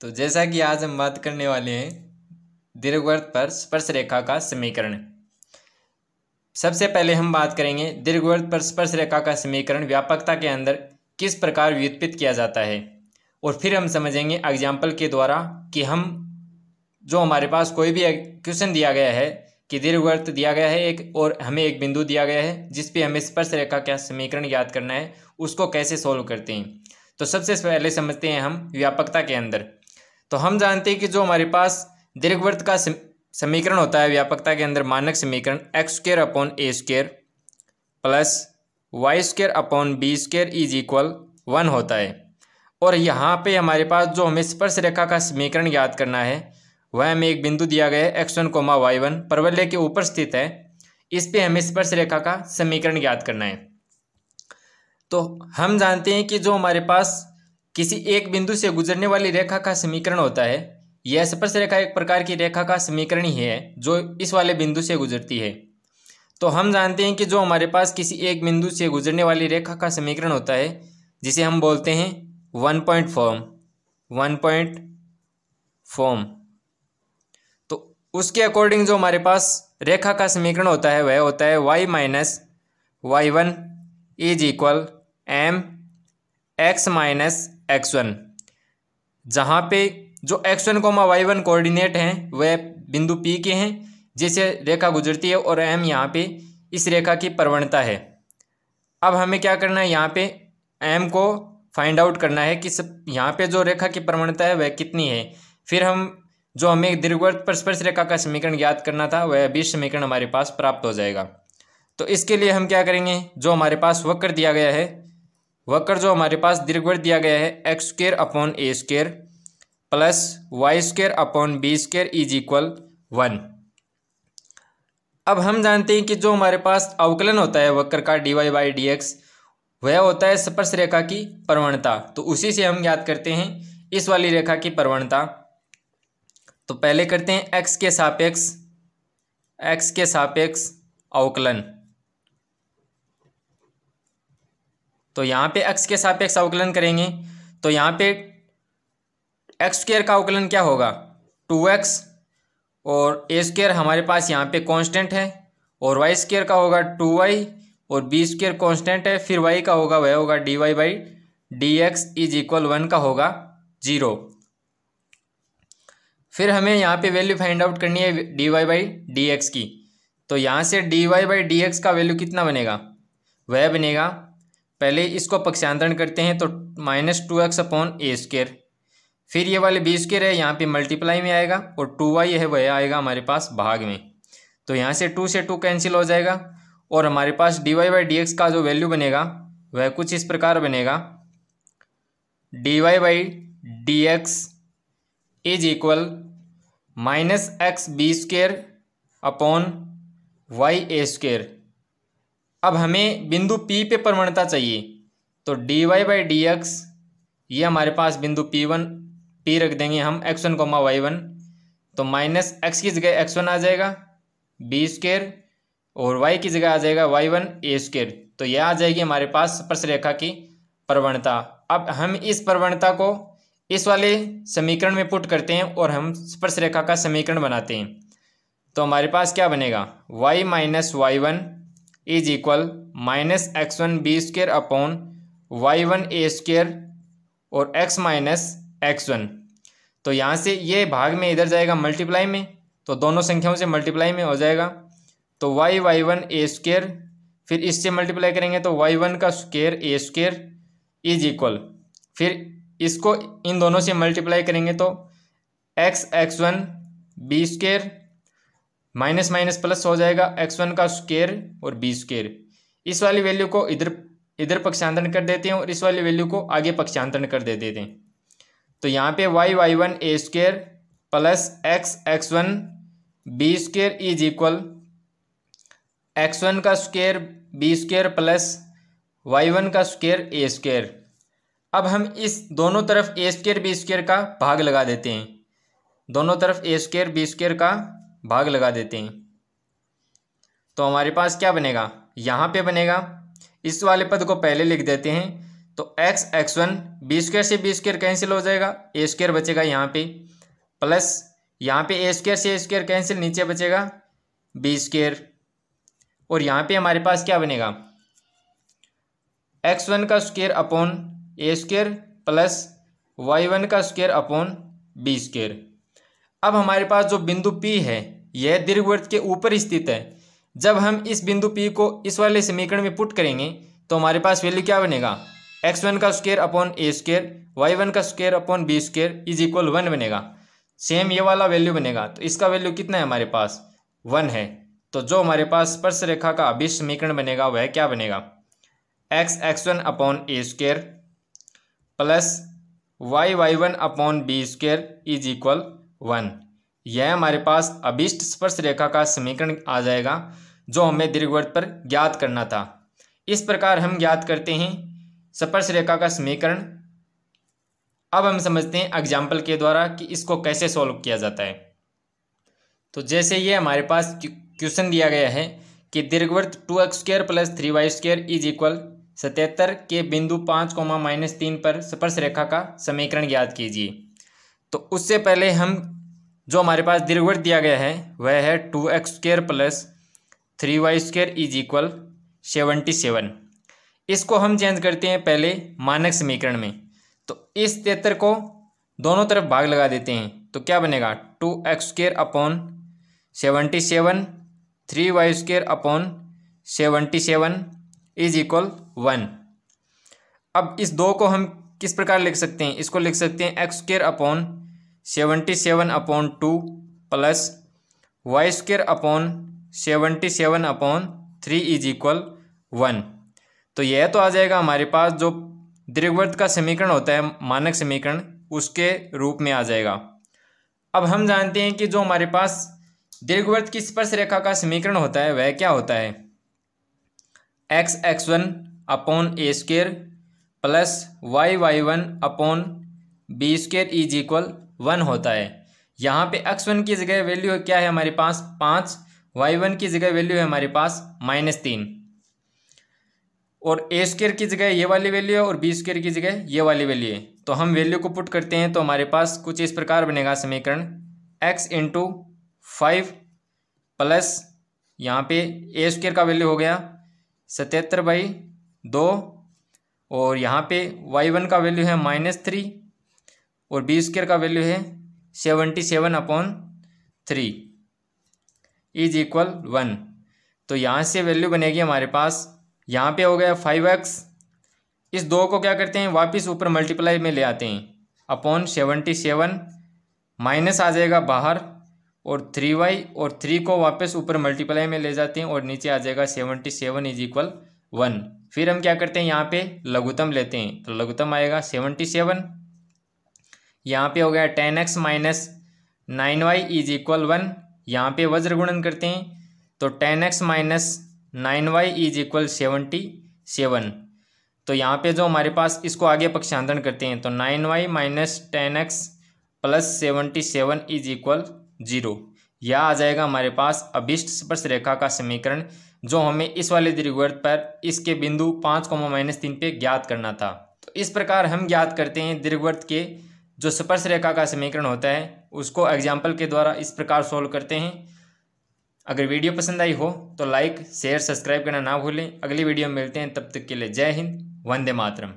तो जैसा कि आज हम बात करने वाले हैं दीर्घवृत्त पर स्पर्श रेखा का समीकरण। सबसे पहले हम बात करेंगे दीर्घवृत्त पर स्पर्श रेखा का समीकरण व्यापकता के अंदर किस प्रकार व्युत्पन्न किया जाता है, और फिर हम समझेंगे एग्जाम्पल के द्वारा कि हम जो हमारे पास कोई भी क्वेश्चन दिया गया है कि दीर्घवृत्त दिया गया है एक, और हमें एक बिंदु दिया गया है जिस पे हमें स्पर्श रेखा का समीकरण याद करना है, उसको कैसे सोल्व करते हैं। तो सबसे पहले समझते हैं हम व्यापकता के अंदर। तो हम जानते हैं कि जो हमारे पास दीर्घवृत्त का समीकरण होता है व्यापकता के अंदर, मानक समीकरण x² upon a² plus y² upon b² is equal 1 होता है। और यहाँ पे हमारे पास जो हमें स्पर्श रेखा का समीकरण याद करना है वह हमें एक बिंदु दिया गया है x1, y1 परवलय के ऊपर स्थित है। इस पे हमें स्पर्श रेखा का समीकरण याद करना है। तो हम जानते हैं कि जो हमारे पास किसी एक बिंदु से गुजरने वाली रेखा का समीकरण होता है, यह स्पर्श रेखा एक प्रकार की रेखा का समीकरण ही है जो इस वाले बिंदु से गुजरती है। तो हम जानते हैं कि जो हमारे पास किसी एक बिंदु से गुजरने वाली रेखा का समीकरण होता है जिसे हम बोलते हैं वन पॉइंट फॉर्म। तो उसके अकॉर्डिंग जो हमारे पास रेखा का समीकरण होता है वह होता है y minus y1 is equal m x minus x1, जहाँ पे जो x1, y1 कोऑर्डिनेट हैं वह बिंदु P के हैं जिसे रेखा गुजरती है, और m यहाँ पे इस रेखा की प्रवणता है। अब हमें क्या करना है, यहाँ पे m को फाइंड आउट करना है कि यहाँ पे जो रेखा की प्रवणता है वह कितनी है। फिर हम जो हमें दीर्घवृत्त पर स्पर्श रेखा का समीकरण याद करना था वह भी समीकरण हमारे पास प्राप्त हो जाएगा। तो इसके लिए हम क्या करेंगे, जो हमारे पास वक्र दिया गया है, वक्र जो हमारे पास दीर्घवृत्त दिया गया है x² upon a² plus y² upon b² is equal 1। अब हम जानते हैं कि जो हमारे पास अवकलन होता है वक्र का dy/dx वह होता है स्पर्श रेखा की प्रवणता। तो उसी से हम याद करते हैं इस वाली रेखा की प्रवणता। तो पहले करते हैं x के सापेक्ष अवकलन। तो यहाँ पे x के सापेक्ष अवकलन करेंगे तो यहाँ पे x² का अवकलन क्या होगा 2x, और a² हमारे पास यहाँ पे कांस्टेंट है, और y² का होगा 2y, और b² कांस्टेंट है, फिर y का होगा वह होगा dy/dx इज इक्वल 1 का होगा 0। फिर हमें यहाँ पे वैल्यू फाइंड आउट करनी है dy/dx की। तो यहाँ से dy/dx का वैल्यू कितना बनेगा, वह बनेगा, पहले इसको पक्षांतरण करते हैं तो -2x अपॉन a², फिर ये वाले b² है यहाँ पे मल्टीप्लाई में आएगा, और 2y है वह आएगा हमारे पास भाग में। तो यहाँ से 2 से 2 कैंसिल हो जाएगा, और हमारे पास dy/dx का जो वैल्यू बनेगा वह कुछ इस प्रकार बनेगा, dy/dx is equal -xb² upon ya²। अब हमें बिंदु P पे प्रवणता चाहिए, तो dy/dx ये हमारे पास बिंदु P रख देंगे हम x1, y1, तो -x की जगह x1 आ जाएगा b², और y की जगह आ जाएगा y1 a²। तो यह आ जाएगी हमारे पास स्पर्श रेखा की प्रवणता। अब हम इस प्रवणता को इस वाले समीकरण में पुट करते हैं और हम स्पर्श रेखा का समीकरण बनाते हैं। तो हमारे पास क्या बनेगा, y minus y1 is equal -x1 b² upon y1 a² और x माइनस x1। तो यहाँ से ये भाग में इधर जाएगा मल्टीप्लाई में, तो दोनों संख्याओं से मल्टीप्लाई में हो जाएगा। तो y/1 a², फिर इससे मल्टीप्लाई करेंगे तो y1 का स्क्वायर a² इज इक्वल, फिर इसको इन दोनों से मल्टीप्लाई करेंगे तो x1 b² minus minus plus हो जाएगा x1 का स्क्वायर और b²। इस वाली वैल्यू को इधर पक्षांतरण कर देते हैं और इस वाली वैल्यू को आगे पक्षांतरण कर देते हैं। तो यहाँ पे y/1 a² plus x1 b² is equal x1 का स्क्वायर b² प्लस y1 का स्क्वायर a²। अब हम इस दोनों तरफ a² b² का भाग लगा देते हैं, दोनों तरफ a² b² का भाग लगा देते हैं। तो हमारे पास क्या बनेगा, यहाँ पे बनेगा, इस वाले पद को पहले लिख देते हैं। तो x(x1) बी स्क्वायर से बी स्क्वायर कैंसिल हो जाएगा, ए स्क्वायर बचेगा यहाँ पे, प्लस यहाँ पे ए स्क्वायर से ए स्क्वायर कैंसिल, नीचे बचेगा बी स्क्वायर। और यहाँ पे हमारे पास क्या बनेगा, x1 का square upon A square plus y1 का स्क्वायर अपॉन बी स्क्वायर। अब हमारे पास जो बिंदु P है यह दीर्घवृत्त के ऊपर स्थित है। जब हम इस बिंदु P को इस वाले समीकरण में पुट करेंगे तो हमारे पास वैल्यू क्या बनेगा, x1 का square upon A square, y1 का square upon B square is equal 1 बनेगा। सेम ये वाला वैल्यू बनेगा, तो इसका वैल्यू कितना है हमारे पास, 1 है। तो जो हमारे पास स्पर्श रेखा का अभिष्ट समीकरण बनेगा वह क्या बनेगा, x(x1) upon A square plus y(y1) upon B square is equal 1। यह हमारे पास अभिष्ट स्पर्श रेखा का समीकरण आ जाएगा जो हमें दीर्घवृत्त पर ज्ञात करना था। इस प्रकार हम ज्ञात करते हैं स्पर्श रेखा का समीकरण। अब हम समझते हैं एग्जाम्पल के द्वारा कि इसको कैसे सॉल्व किया जाता है। तो जैसे ये हमारे पास क्वेश्चन दिया गया है कि दीर्घवृत्त 2x² + 3y² इज इक्वल 77 के बिंदु 5, -3 पर स्पर्श रेखा का समीकरण ज्ञात कीजिए। तो उससे पहले हम जो हमारे पास दीर्घवृत्त दिया गया है वह है 2x² + 3y² इज इक्वल 77। इसको हम चेंज करते हैं पहले मानक समीकरण में। तो इस 73 को दोनों तरफ भाग लगा देते हैं तो क्या बनेगा, 2x² upon 77 3y² upon 77 is equal 1। अब इस 2 को हम किस प्रकार लिख सकते हैं, इसको लिख सकते हैं x² upon 77 upon 2 plus y² upon 77 upon 3 is equal 1। तो यह तो आ जाएगा हमारे पास जो दीर्घवृत्त का समीकरण होता है मानक समीकरण, उसके रूप में आ जाएगा। अब हम जानते हैं कि जो हमारे पास दीर्घवृत्त की स्पर्श रेखा का समीकरण होता है वह क्या होता है, x(x1) upon A square plus y(y1) upon B square is equal 1 होता है। यहाँ पे x1 की जगह वैल्यू क्या है हमारे पास 5, y1 की जगह वैल्यू है हमारे पास -3, और ए स्क्वायर की जगह ये वाली वैल्यू है और बी स्क्वायर की जगह ये वाली वैल्यू है। तो हम वैल्यू को पुट करते हैं तो हमारे पास कुछ इस प्रकार बनेगा समीकरण, x × 5 प्लस यहाँ पे ए स्क्वायर का वैल्यू हो गया 77/2 और यहाँ पे y1 का वैल्यू है -3 और बी स्क्वायर का वैल्यू है 77/3 इज इक्वल 1। तो यहाँ से वैल्यू बनेगी हमारे पास, यहाँ पे हो गया 5x, इस 2 को क्या करते हैं वापस ऊपर मल्टीप्लाई में ले आते हैं अपॉन 77 माइनस आ जाएगा बाहर और 3y और 3 को वापस ऊपर मल्टीप्लाई में ले जाते हैं और नीचे आ जाएगा 77 इज इक्वल 1। फिर हम क्या करते हैं यहाँ पे लघुत्तम लेते हैं तो लघुत्तम आएगा 77, यहाँ पे हो गया 10x minus 9y is equal 1। यहाँ पे वज्र गुणन करते हैं तो 10x minus 9y is equal 77। तो यहाँ पे जो हमारे पास इसको आगे पक्षांतरण करते हैं तो 9y minus 10x plus 77 is equal 0। यह आ जाएगा हमारे पास अभिष्ट स्पर्श रेखा का समीकरण जो हमें इस वाले दीर्घवृत्त पर इसके बिंदु 5, -3 पे ज्ञात करना था। तो इस प्रकार हम ज्ञात करते हैं दीर्घवृत्त के जो स्पर्श रेखा का समीकरण होता है, उसको एग्जाम्पल के द्वारा इस प्रकार सोल्व करते हैं। अगर वीडियो पसंद आई हो तो लाइक शेयर सब्सक्राइब करना ना भूलें। अगली वीडियो में मिलते हैं, तब तक के लिए जय हिंद, वंदे मातरम।